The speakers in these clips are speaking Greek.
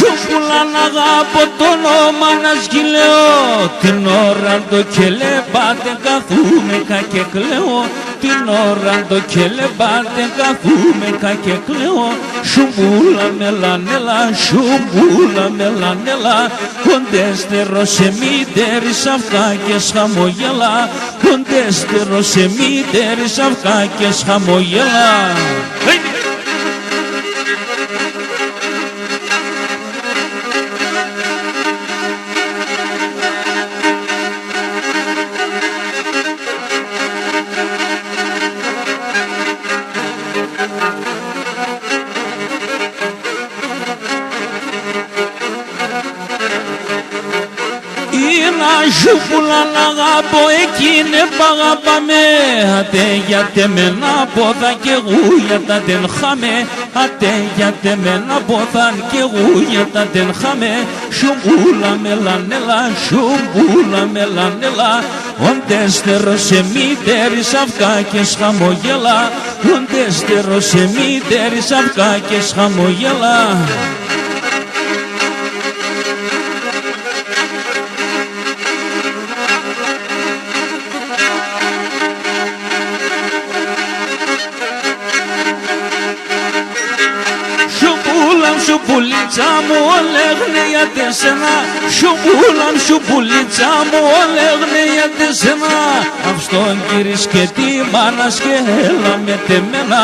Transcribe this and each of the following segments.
Σούμπουλα να αγαπώ το όνομα να σκυλαιώ. Την ώρα το κελεμπάτε καθούμεκα και κλαίω. Την ώρα το κελεμπάτε καθούμεκα και κλαίω. Σούμπουλα μελανέλα, σούμπουλα μελανέλα. Κοντέστερο σε μήτερης αυγά και χαμογέλα. Κοντέστερο σε μήτερης αυγά και χαμογέλα. Σούμπουλα να αγαπώ εκείνη π' αγαπάμε. Ατε γιατί μένα πόθαν κι εγώ γιατί δεν χάμε. Ατε γιατί μένα πόθαν κι εγώ γιατί δεν χάμε. Σούμπουλα μελανέλα, σούμπουλα μελανέλα. Οντέστερο σε μήτερης αυγά και χαμογέλα. Οντέστερο σε μήτερης αυγά και χαμογέλα. Σουπουλίτσα μου όλεγνε για τεσένα. Σουπούλαμ σουπουλίτσα μου όλεγνε για τεσένα. Αυστόν κύρις και τη μάνας και έλα με τεμένα.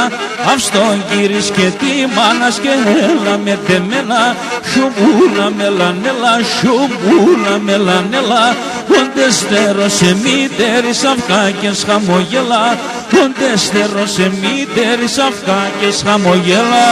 Αυστόν κύρις και τη μάνας και έλα με τεμένα. Σουπούλα μελανέλα, σουπούλα μελανέλα. Κοντέστερο σε μήτερης αυγά και χαμογέλα. Κοντέστερο σε μήτερης αυγά και χαμογέλα.